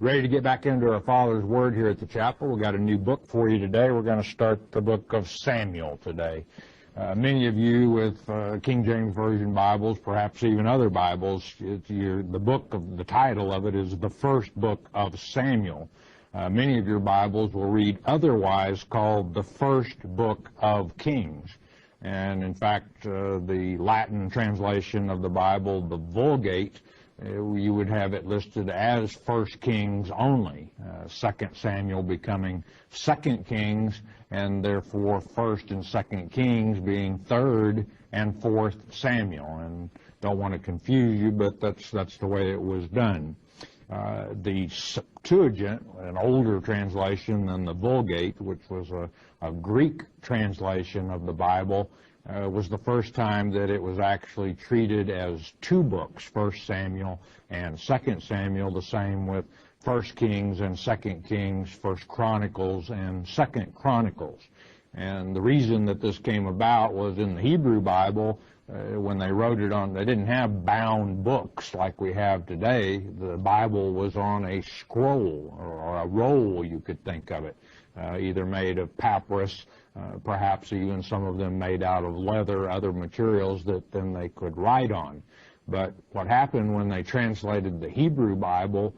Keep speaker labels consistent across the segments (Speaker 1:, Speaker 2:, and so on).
Speaker 1: Ready to get back into our Father's Word here at the chapel. We've got a new book for you today. We're going to start the book of Samuel today. Many of you with King James Version Bibles, perhaps even other Bibles, the title of it is the first book of Samuel. Many of your Bibles will read otherwise called the first book of Kings. And in fact, the Latin translation of the Bible, the Vulgate, you would have it listed as 1 Kings only, 2 Samuel becoming 2 Kings, and therefore 1st and 2nd Kings being 3rd and 4th Samuel. And don't want to confuse you, but that's the way it was done. The Septuagint, an older translation than the Vulgate, which was a Greek translation of the Bible, was the first time that it was actually treated as two books, 1 Samuel and 2 Samuel, the same with 1 Kings and 2 Kings, 1 Chronicles and 2 Chronicles. And the reason that this came about was in the Hebrew Bible, when they wrote it on, they didn't have bound books like we have today. The Bible was on a scroll or a roll, you could think of it, either made of papyrus, perhaps even some of them made out of leather, other materials that then they could write on. But what happened when they translated the Hebrew Bible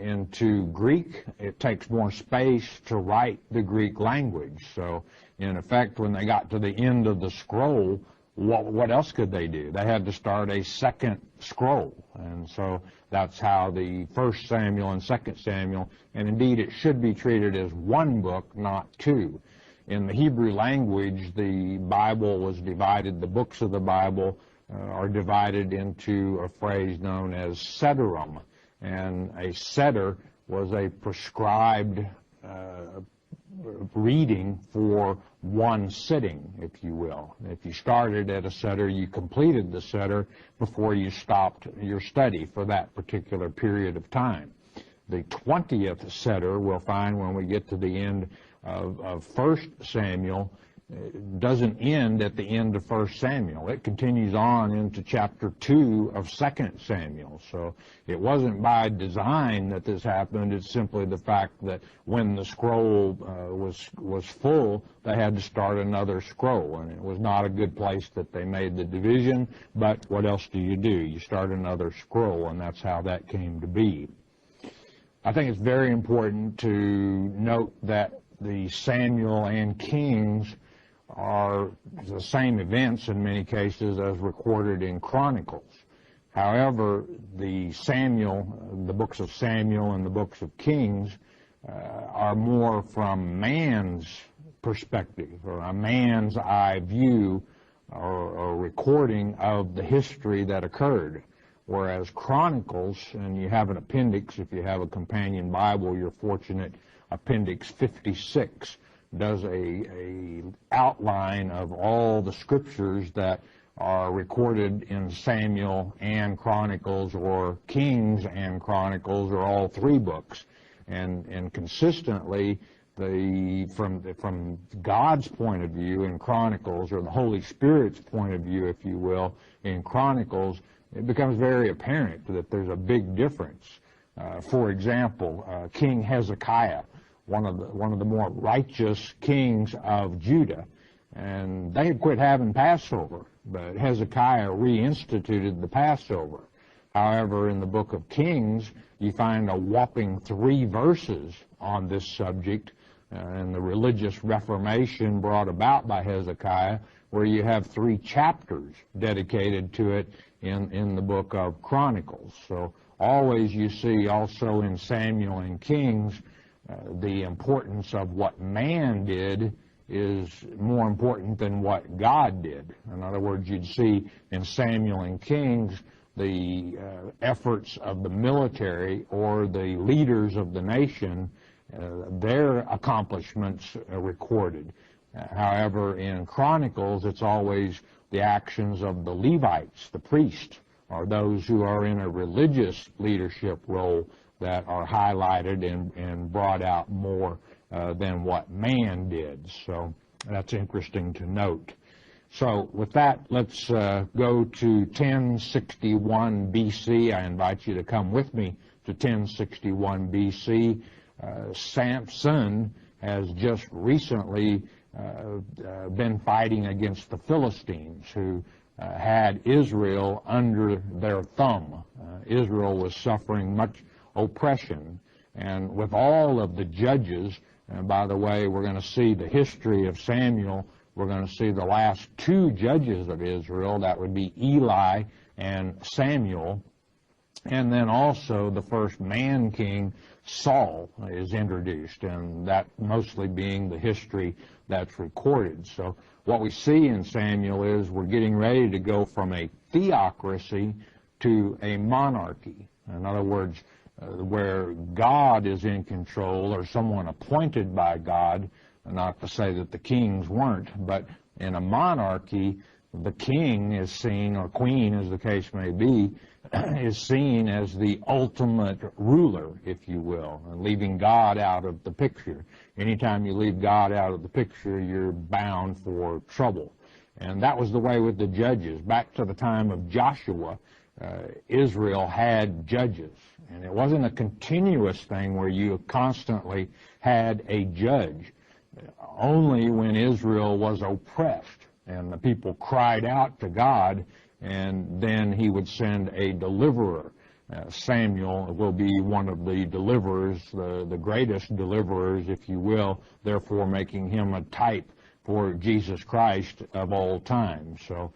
Speaker 1: into Greek, it takes more space to write the Greek language. So in effect, when they got to the end of the scroll, what else could they do? They had to start a second scroll. And so that's how the 1 Samuel and 2 Samuel, and indeed it should be treated as one book, not two. In the Hebrew language, the Bible was divided, the books of the Bible are divided into a phrase known as sederim. And a seder was a prescribed reading for one sitting, if you will. If you started at a seder, you completed the seder before you stopped your study for that particular period of time. The 20th seder we'll find when we get to the end of 1 Samuel doesn't end at the end of 1 Samuel. It continues on into chapter 2 of 2 Samuel. So it wasn't by design that this happened. It's simply the fact that when the scroll was full, they had to start another scroll. And it was not a good place that they made the division, but what else do? You start another scroll, and that's how that came to be. I think it's very important to note that the Samuel and Kings are the same events in many cases as recorded in Chronicles. However, the books of Samuel and the books of Kings are more from man's perspective, or a man's eye view or recording of the history that occurred. Whereas Chronicles, and you have an appendix, if you have a companion Bible, you're fortunate, Appendix 56 does a outline of all the scriptures that are recorded in Samuel and Chronicles, or Kings and Chronicles, or all three books. And consistently, from God's point of view in Chronicles, or the Holy Spirit's point of view, if you will, in Chronicles, it becomes very apparent that there's a big difference. For example, King Hezekiah, one of the more righteous kings of Judah, and they had quit having Passover, but Hezekiah reinstituted the Passover. However, in the book of Kings, you find a whopping 3 verses on this subject, and the religious reformation brought about by Hezekiah, where you have 3 chapters dedicated to it in the book of Chronicles. So always you see also in Samuel and Kings, the importance of what man did is more important than what God did. In other words, you'd see in Samuel and Kings the efforts of the military or the leaders of the nation, their accomplishments recorded. However, in Chronicles, it's always the actions of the Levites, the priests, or those who are in a religious leadership role that are highlighted and brought out more than what man did. So that's interesting to note. So with that, let's go to 1061 BC. I invite you to come with me to 1061 BC. Samson has just recently been fighting against the Philistines, who had Israel under their thumb. Israel was suffering much oppression. And with all of the judges, and by the way, we're going to see the history of Samuel. We're going to see the last two judges of Israel. That would be Eli and Samuel. And then also the first man king, Saul, is introduced, and that mostly being the history that's recorded. So what we see in Samuel is we're getting ready to go from a theocracy to a monarchy. In other words, where God is in control, or someone appointed by God, not to say that the kings weren't, but in a monarchy, the king is seen, or queen as the case may be, is seen as the ultimate ruler, if you will, and leaving God out of the picture. Anytime you leave God out of the picture, you're bound for trouble. And that was the way with the judges. Back to the time of Joshua, Israel had judges. And it wasn't a continuous thing where you constantly had a judge. Only when Israel was oppressed and the people cried out to God, and then he would send a deliverer. Samuel will be one of the deliverers, the greatest deliverers, if you will, therefore making him a type for Jesus Christ of all time. So,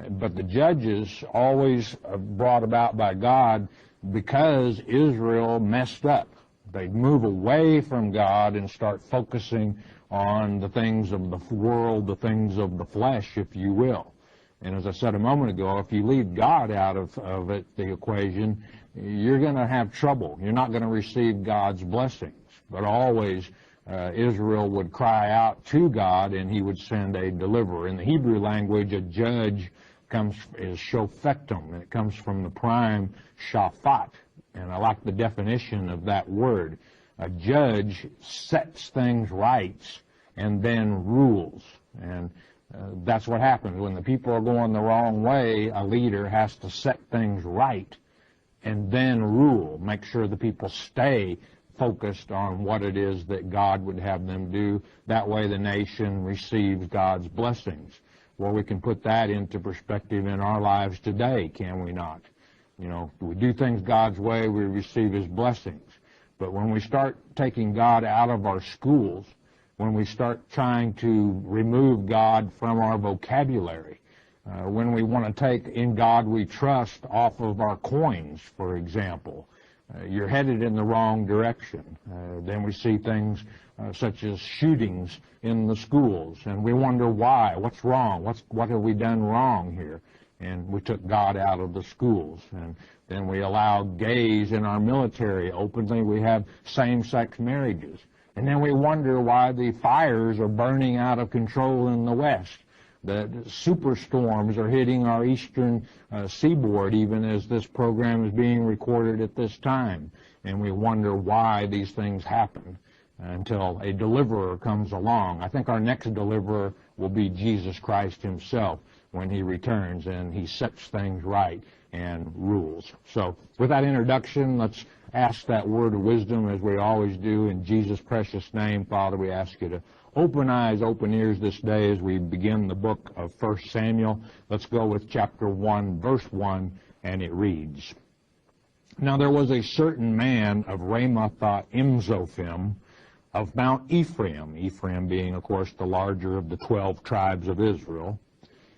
Speaker 1: but the judges always brought about by God because Israel messed up. They'd move away from God and start focusing on the things of the world, the things of the flesh, if you will. And as I said a moment ago, if you leave God out of the equation, you're going to have trouble. You're not going to receive God's blessings. But always Israel would cry out to God, and he would send a deliverer. In the Hebrew language, a judge is shofetim, and it comes from the prime shaphat. And I like the definition of that word. A judge sets things right and then rules. And that's what happens. When the people are going the wrong way, a leader has to set things right and then rule. Make sure the people stay focused on what it is that God would have them do. That way the nation receives God's blessings. Well, we can put that into perspective in our lives today, can we not? You know, if we do things God's way, we receive his blessings. But when we start taking God out of our schools, when we start trying to remove God from our vocabulary, when we want to take "in God we trust" off of our coins, for example, you're headed in the wrong direction. Then we see things such as shootings in the schools, and we wonder why. What's wrong? What have we done wrong here? And we took God out of the schools. And then we allow gays in our military openly. We have same-sex marriages. And then we wonder why the fires are burning out of control in the West. The superstorms are hitting our eastern seaboard, even as this program is being recorded at this time. And we wonder why these things happen until a deliverer comes along. I think our next deliverer will be Jesus Christ himself when he returns, and he sets things right and rules. So with that introduction, let's ask that word of wisdom as we always do. In Jesus' precious name, Father, we ask you to open eyes, open ears this day as we begin the book of 1 Samuel. Let's go with chapter 1, verse 1, and it reads, Now there was a certain man of Ramatha-Imzophim of Mount Ephraim, Ephraim being, of course, the larger of the 12 tribes of Israel,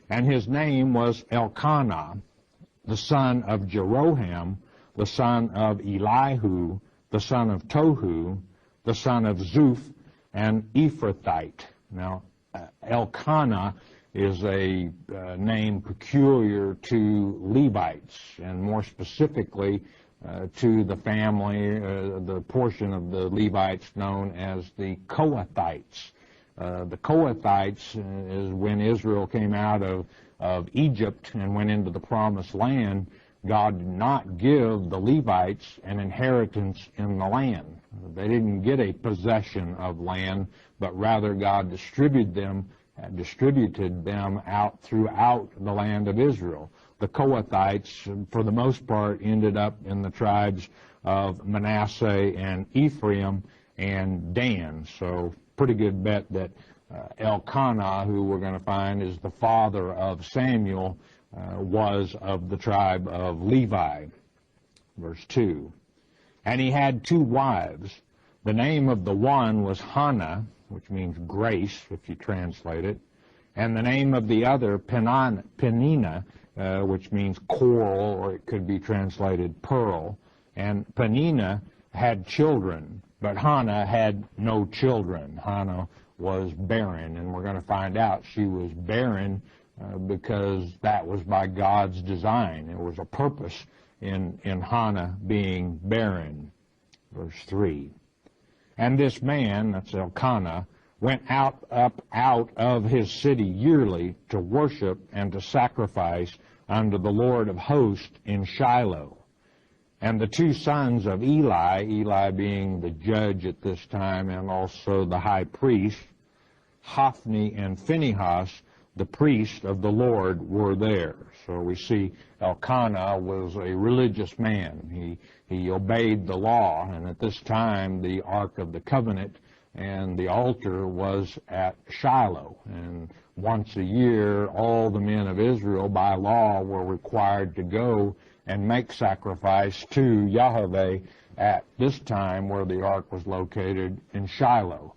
Speaker 1: and his name was Elkanah, the son of Jeroham, the son of Elihu, the son of Tohu, the son of Zuph, and Ephrathite. Now, Elkanah is a name peculiar to Levites, and more specifically to the family, the portion of the Levites known as the Kohathites. The Kohathites is when Israel came out of Egypt and went into the Promised Land. God did not give the Levites an inheritance in the land. They didn't get a possession of land, but rather God distributed them out throughout the land of Israel. The Kohathites, for the most part, ended up in the tribes of Manasseh and Ephraim and Dan. So pretty good bet that Elkanah, who we're going to find is the father of Samuel, was of the tribe of Levi. Verse 2. And he had 2 wives. The name of the one was Hannah, which means grace, if you translate it, and the name of the other, Peninnah, which means coral, or it could be translated pearl. And Peninnah had children, but Hannah had no children. Hannah was barren, and we're going to find out she was barren because that was by God's design. There was a purpose in Hannah being barren. Verse 3. And this man, that's Elkanah, went out of his city yearly to worship and to sacrifice unto the Lord of hosts in Shiloh. And the 2 sons of Eli, Eli being the judge at this time and also the high priest, Hophni and Phinehas, the priest of the Lord, were there. So we see Elkanah was a religious man. He obeyed the law, and at this time the Ark of the Covenant and the altar was at Shiloh. And once a year, all the men of Israel by law were required to go and make sacrifice to Yahweh at this time where the ark was located in Shiloh.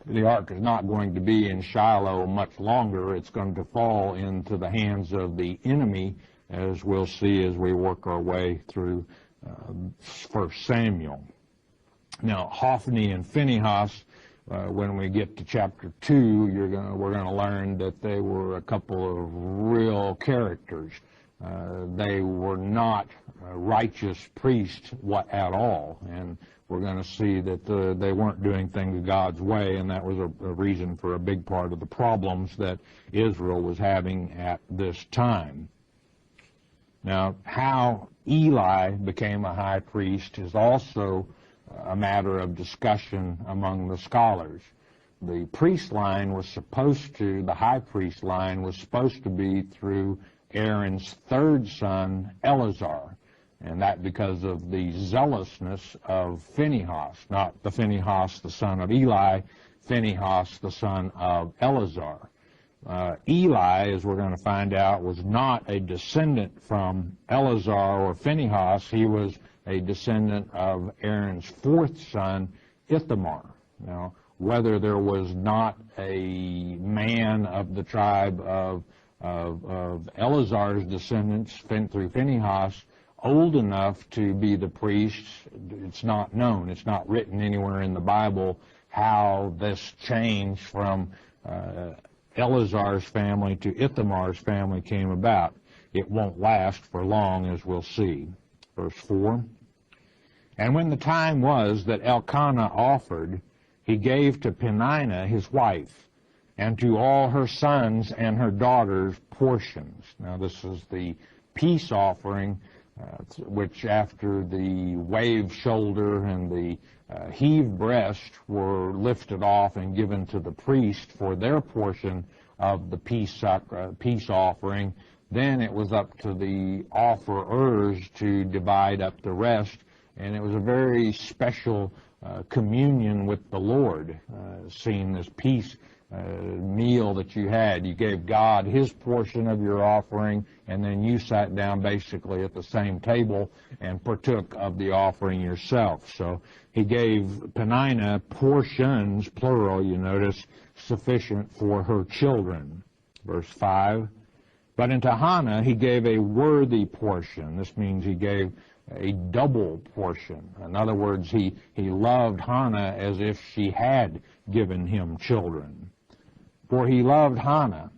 Speaker 1: The ark is not going to be in Shiloh much longer. It's going to fall into the hands of the enemy, as we'll see as we work our way through 1 Samuel. Now, Hophni and Phinehas, when we get to chapter 2, we're going to learn that they were a couple of real characters. They were not righteous priests at all, and we're going to see that they weren't doing things God's way, and that was a reason for a big part of the problems that Israel was having at this time. Now, how Eli became a high priest is also a matter of discussion among the scholars. The priest line was the high priest line was supposed to be through Aaron's 3rd son, Eleazar, and that because of the zealousness of Phinehas, not the Phinehas, the son of Eli, Phinehas, the son of Eleazar. Eli, as we're going to find out, was not a descendant from Eleazar or Phinehas. He was a descendant of Aaron's 4th son, Ithamar. Now, whether there was not a man of the tribe of Eleazar's descendants through Phinehas old enough to be the priest, it's not known. It's not written anywhere in the Bible how this change from Eleazar's family to Ithamar's family came about. It won't last for long, as we'll see. Verse 4. And when the time was that Elkanah offered, he gave to Peninnah his wife, and to all her sons and her daughters portions. Now this is the peace offering, which after the wave shoulder and the heave breast were lifted off and given to the priest for their portion of the peace offering, then it was up to the offerers to divide up the rest, and it was a very special communion with the Lord, seeing this peace meal that you had. You gave God his portion of your offering, and then you sat down basically at the same table and partook of the offering yourself. So he gave Peninnah portions, plural, you notice, sufficient for her children. Verse 5. But unto Hannah he gave a worthy portion. This means he gave a double portion. In other words, he loved Hannah as if she had given him children. For he loved Hannah,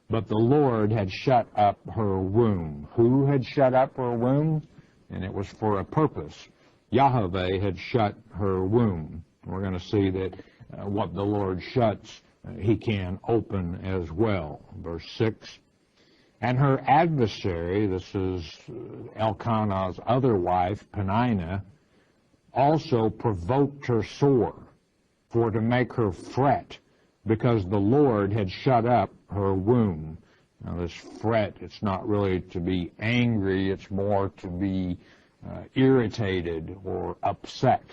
Speaker 1: but the Lord had shut up her womb. Who had shut up her womb? And it was for a purpose. Yahweh had shut her womb. We're going to see that what the Lord shuts, he can open as well. Verse 6. And her adversary, this is Elkanah's other wife, Peninnah, also provoked her sore, for to make her fret, because the Lord had shut up her womb. Now this fret, it's not really to be angry, it's more to be irritated or upset.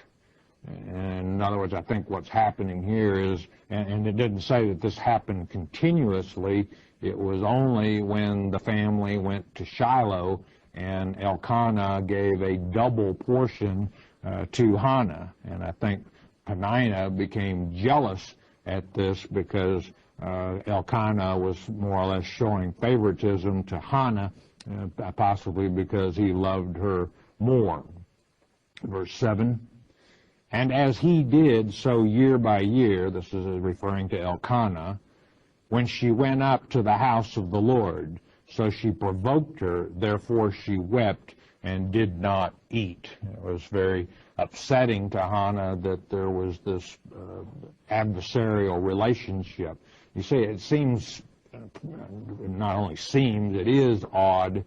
Speaker 1: And in other words, I think what's happening here is, and it didn't say that this happened continuously, it was only when the family went to Shiloh and Elkanah gave a double portion to Hannah. And I think Peninnah became jealous at this because Elkanah was more or less showing favoritism to Hannah, possibly because he loved her more. Verse 7, and as he did so year by year, this is referring to Elkanah, when she went up to the house of the Lord, so she provoked her, therefore she wept and did not eat. It was very upsetting to Hannah that there was this adversarial relationship. You see, it seems, not only seems, it is odd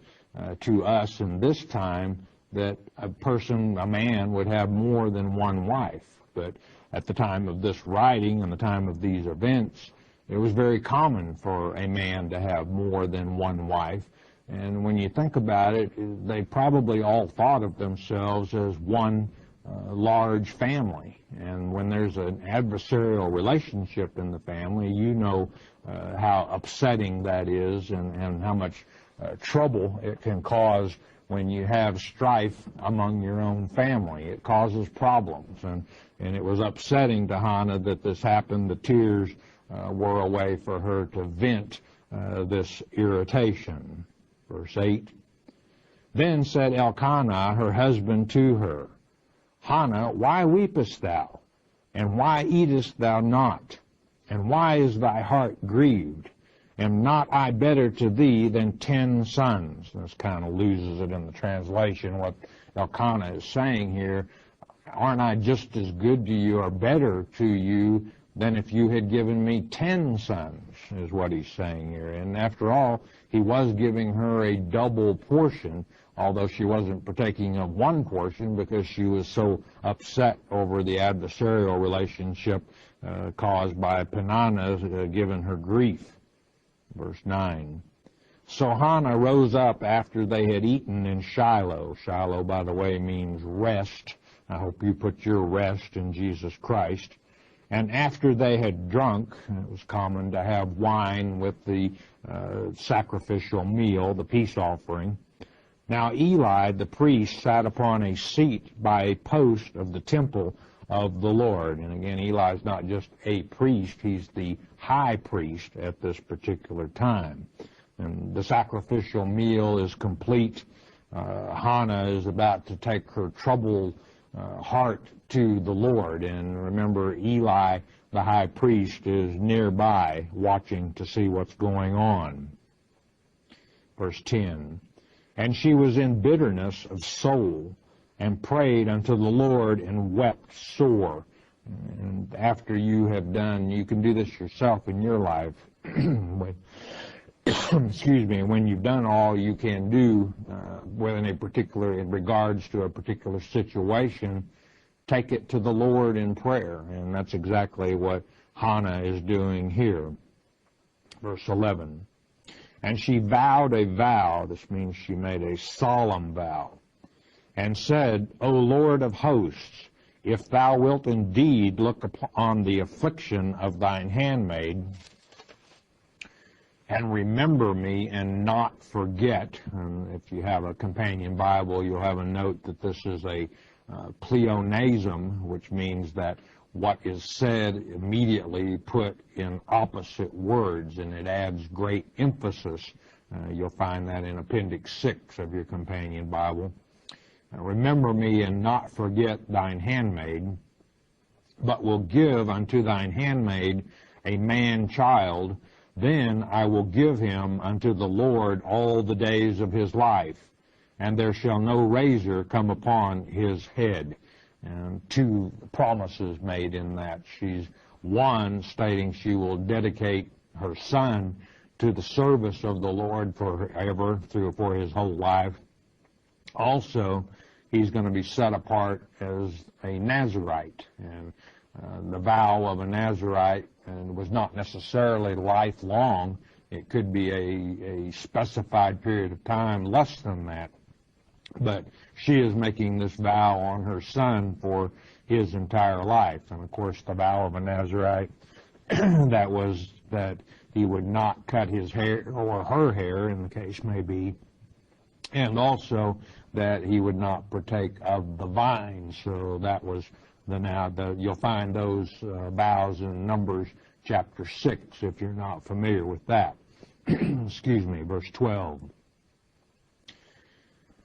Speaker 1: to us in this time that a man would have more than one wife. But at the time of this writing and the time of these events, it was very common for a man to have more than one wife. And when you think about it, they probably all thought of themselves as one large family. And when there's an adversarial relationship in the family, you know how upsetting that is and how much trouble it can cause when you have strife among your own family. It causes problems. And it was upsetting to Hannah that this happened. The tears were a way for her to vent this irritation. Verse 8, then said Elkanah, her husband, to her, Hannah, why weepest thou? And why eatest thou not? And why is thy heart grieved? Am not I better to thee than 10 sons? This kind of loses it in the translation. What Elkanah is saying here, aren't I just as good to you or better to you than if you had given me 10 sons, is what he's saying here. And after all, he was giving her a double portion, although she wasn't partaking of one portion because she was so upset over the adversarial relationship caused by Peninnah giving her grief. Verse 9. So Hannah rose up after they had eaten in Shiloh. Shiloh, by the way, means rest. I hope you put your rest in Jesus Christ. And after they had drunk, it was common to have wine with the sacrificial meal, the peace offering. Now Eli, the priest, sat upon a seat by a post of the temple of the Lord. And again, Eli's not just a priest, he's the high priest at this particular time. And the sacrificial meal is complete. Hannah is about to take her troubled heart to the Lord. And remember, Eli, the high priest, is nearby watching to see what's going on. Verse 10, and she was in bitterness of soul, and prayed unto the Lord, and wept sore. And after you have done, you can do this yourself in your life. Excuse me, when you've done all you can do in regards to a particular situation, take it to the Lord in prayer. And that's exactly what Hannah is doing here. Verse 11. And she vowed a vow, this means she made a solemn vow, and said, O Lord of hosts, if thou wilt indeed look upon the affliction of thine handmaid, and remember me and not forget. And if you have a companion Bible, you'll have a note that this is a pleonasm, which means that what is said immediately put in opposite words, and it adds great emphasis. You'll find that in Appendix 6 of your companion Bible. Remember me and not forget thine handmaid, but will give unto thine handmaid a man-child. Then I will give him unto the Lord all the days of his life, and there shall no razor come upon his head. And 2 promises made in that. She's one stating she will dedicate her son to the service of the Lord forever, for his whole life. Also, he's going to be set apart as a Nazirite. And the vow of a Nazirite was not necessarily lifelong. It could be a specified period of time, less than that. But she is making this vow on her son for his entire life. And of course, the vow of a Nazirite, that was that he would not cut his hair, or her hair, in the case may be, and also that he would not partake of the vine. So that was you'll find those vows in Numbers chapter 6, if you're not familiar with that. Excuse me, verse 12.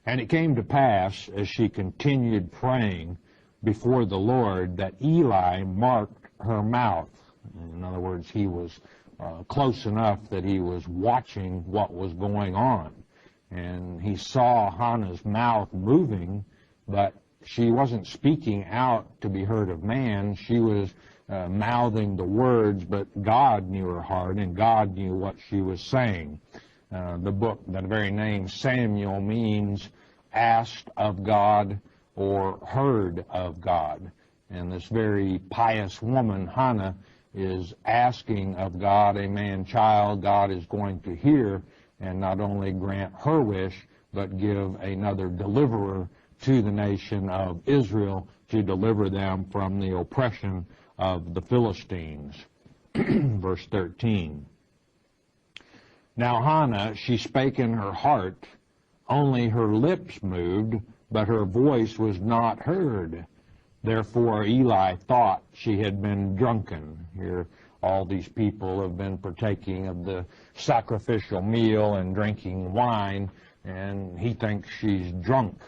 Speaker 1: And it came to pass, as she continued praying before the Lord, that Eli marked her mouth. In other words, he was close enough that he was watching what was going on. And he saw Hannah's mouth moving, but she wasn't speaking out to be heard of man. She was mouthing the words, but God knew her heart, and God knew what she was saying. The very name Samuel means asked of God or heard of God. And this very pious woman, Hannah, is asking of God a man-child. God is going to hear and not only grant her wish, but give another deliverer to the nation of Israel to deliver them from the oppression of the Philistines. Verse 13. Now Hannah, she spake in her heart, only her lips moved, but her voice was not heard. Therefore Eli thought she had been drunken. Here all these people have been partaking of the sacrificial meal and drinking wine, and he thinks she's drunk.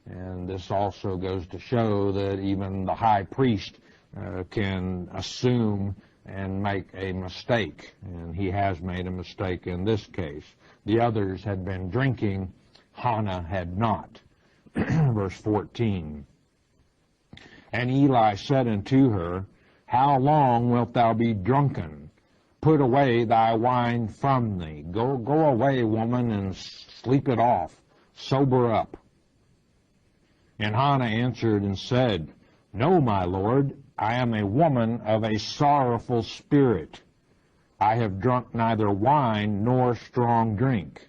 Speaker 1: And this also goes to show that even the high priest can assume and make a mistake, and he has made a mistake in this case. The others had been drinking, Hannah had not. Verse 14. And Eli said unto her, How long wilt thou be drunken? Put away thy wine from thee. Go away, woman, and sleep it off. Sober up. And Hannah answered and said, No, my lord, I am a woman of a sorrowful spirit. I have drunk neither wine nor strong drink,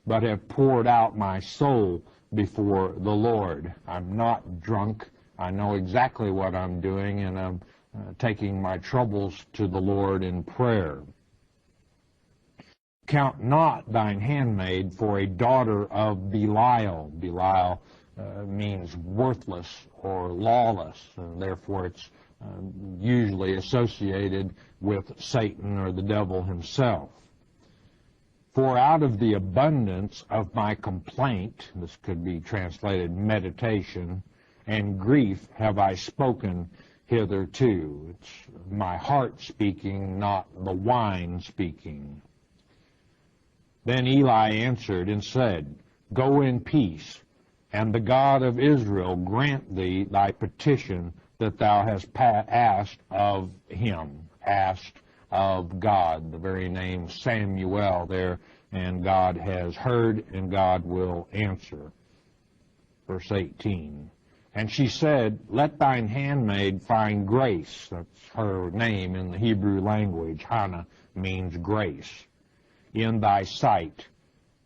Speaker 1: but have poured out my soul before the Lord. I'm not drunk. I know exactly what I'm doing, and I'm taking my troubles to the Lord in prayer. Count not thine handmaid for a daughter of Belial. Belial means worthless or lawless, and therefore it's usually associated with Satan or the devil himself. For out of the abundance of my complaint, this could be translated meditation, and grief have I spoken hitherto. It's my heart speaking, not the wine speaking. Then Eli answered and said, Go in peace, and the God of Israel grant thee thy petition that thou hast asked of him. Asked of God, the very name Samuel there, and God has heard, and God will answer. Verse 18. And she said, Let thine handmaid find grace. That's her name in the Hebrew language. Hannah means grace. In thy sight.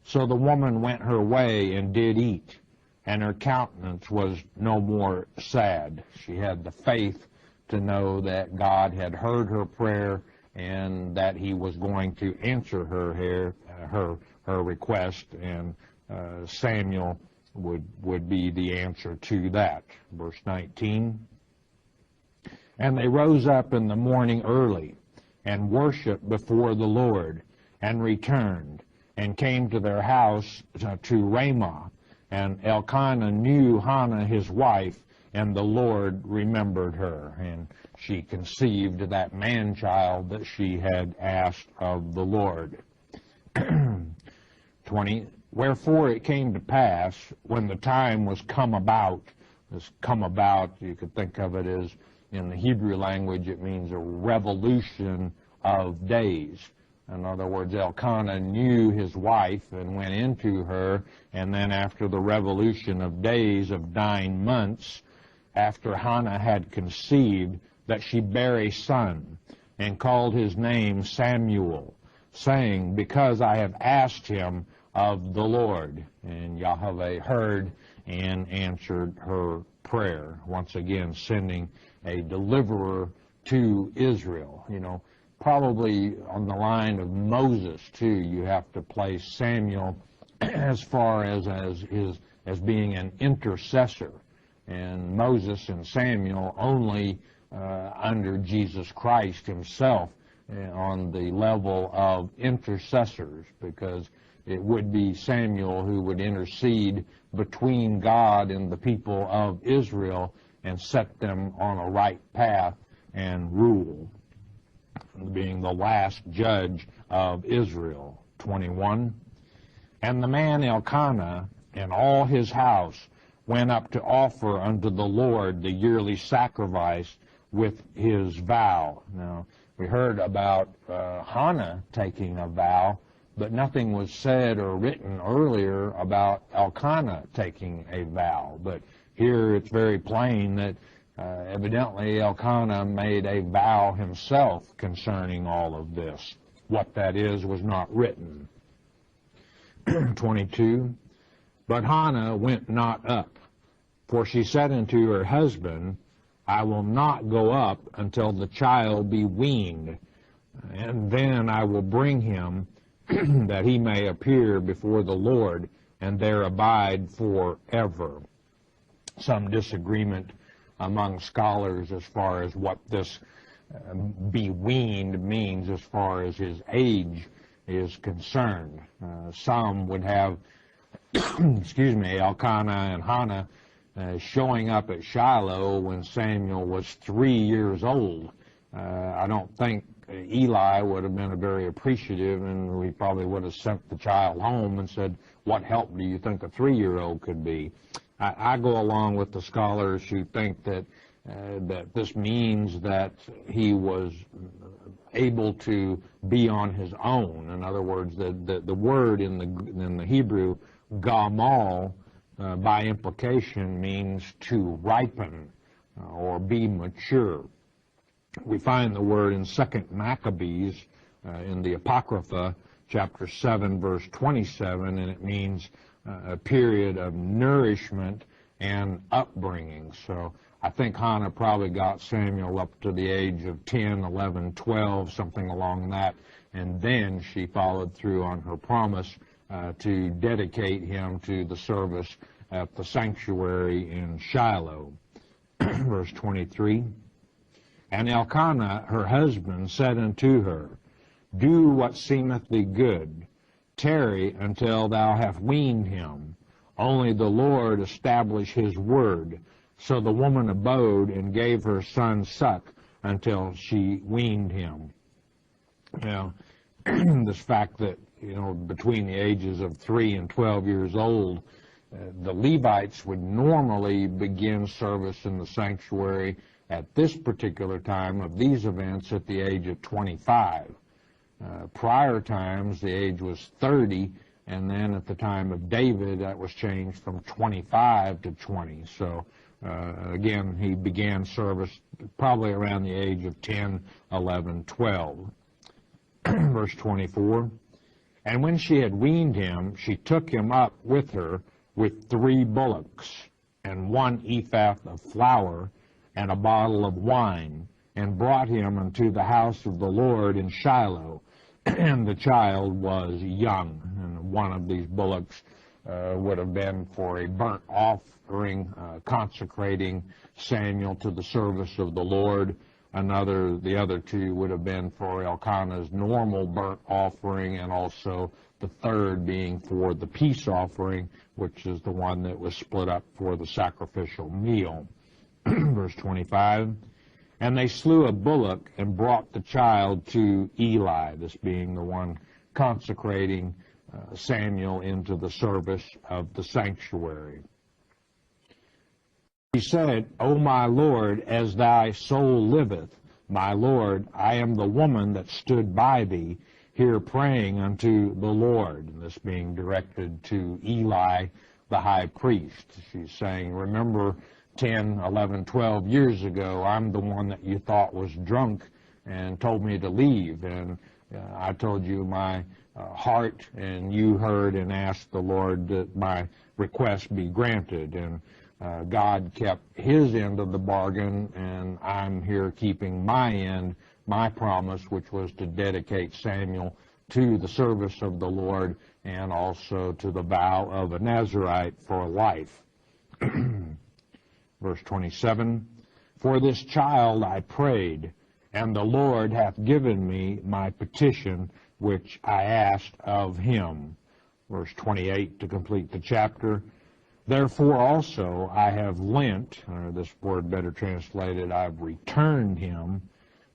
Speaker 1: So the woman went her way and did eat, and her countenance was no more sad. She had the faith to know that God had heard her prayer and that he was going to answer her request, and Samuel would be the answer to that. Verse 19. And they rose up in the morning early and worshiped before the Lord, and returned, and came to their house to Ramah. And Elkanah knew Hannah his wife, and the Lord remembered her. And she conceived that man-child that she had asked of the Lord. 20. Wherefore it came to pass, when the time was come about, this come about, you could think of it as, in the Hebrew language, it means a revolution of days. In other words, Elkanah knew his wife and went into her, and then after the revolution of days of 9 months, after Hannah had conceived, that she bare a son, and called his name Samuel, saying, Because I have asked him of the Lord. And Yahweh heard and answered her prayer, once again sending a deliverer to Israel. You know, probably on the line of Moses too, you have to place Samuel as far as being an intercessor, and Moses and Samuel only under Jesus Christ himself on the level of intercessors, because it would be Samuel who would intercede between God and the people of Israel and set them on a right path and rule, being the last judge of Israel. 21. And the man Elkanah and all his house went up to offer unto the Lord the yearly sacrifice with his vow. Now, we heard about Hannah taking a vow, but nothing was said or written earlier about Elkanah taking a vow. But here it's very plain that evidently Elkanah made a vow himself concerning all of this. What that is was not written. 22. But Hannah went not up, for she said unto her husband, I will not go up until the child be weaned, and then I will bring him, that he may appear before the Lord, and there abide forever. Some disagreement among scholars as far as what this be weaned means as far as his age is concerned. Some would have, excuse me, Elkanah and Hannah showing up at Shiloh when Samuel was 3 years old. I don't think Eli would have been very appreciative, and we probably would have sent the child home and said, what help do you think a 3-year-old could be? I go along with the scholars who think that that this means that he was able to be on his own. In other words, the word in the Hebrew, gamal, by implication means to ripen or be mature. We find the word in 2 Maccabees in the Apocrypha, chapter 7, verse 27, and it means a period of nourishment and upbringing. So I think Hannah probably got Samuel up to the age of 10, 11, 12, something along that, and then she followed through on her promise to dedicate him to the service at the sanctuary in Shiloh. Verse 23, And Elkanah her husband said unto her, Do what seemeth thee good, tarry until thou have weaned him. Only the Lord establish his word. So the woman abode and gave her son suck until she weaned him. Now, this fact that, between the ages of 3 and 12 years old, the Levites would normally begin service in the sanctuary at this particular time of these events at the age of 25. Prior times, the age was 30, and then at the time of David, that was changed from 25 to 20. So, again, he began service probably around the age of 10, 11, 12. Verse 24, And when she had weaned him, she took him up with her with 3 bullocks, and 1 ephah of flour, and a bottle of wine, and brought him unto the house of the Lord in Shiloh. And the child was young, and one of these bullocks would have been for a burnt offering, consecrating Samuel to the service of the Lord. The other 2 would have been for Elkanah's normal burnt offering, and also the third being for the peace offering, which is the one that was split up for the sacrificial meal. Verse 25, And they slew a bullock and brought the child to Eli, this being the one consecrating Samuel into the service of the sanctuary. He said, O my Lord, as thy soul liveth, my Lord, I am the woman that stood by thee, here praying unto the Lord. And this being directed to Eli, the high priest. She's saying, remember 10, 11, 12 years ago, I'm the one that you thought was drunk and told me to leave. And I told you my heart, and you heard and asked the Lord that my request be granted. And God kept his end of the bargain, and I'm here keeping my end, my promise, which was to dedicate Samuel to the service of the Lord and also to the vow of a Nazirite for life. Verse 27, for this child I prayed, and the Lord hath given me my petition which I asked of him. Verse 28 to complete the chapter. Therefore also I have lent, or this word better translated, I've returned him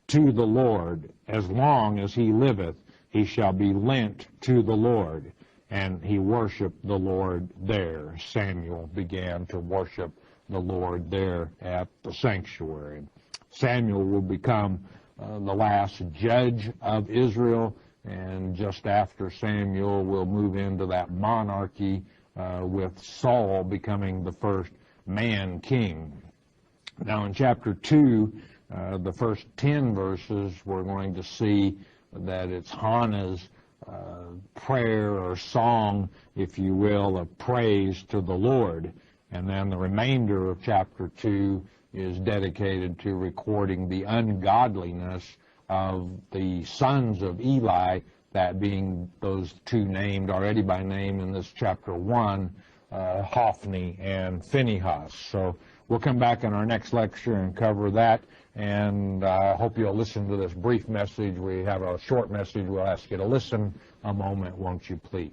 Speaker 1: to the Lord. As long as he liveth, he shall be lent to the Lord. And he worshiped the Lord there. Samuel began to worship the Lord there at the sanctuary. Samuel will become the last judge of Israel, and just after Samuel, we'll move into that monarchy with Saul becoming the first man king. Now in chapter 2, the first 10 verses, we're going to see that it's Hannah's prayer or song, if you will, of praise to the Lord. And then the remainder of chapter 2 is dedicated to recording the ungodliness of the sons of Eli, that being those two named already by name in this chapter 1, Hophni and Phinehas. So we'll come back in our next lecture and cover that, and I hope you'll listen to this brief message. We have a short message. We'll ask you to listen a moment, won't you please?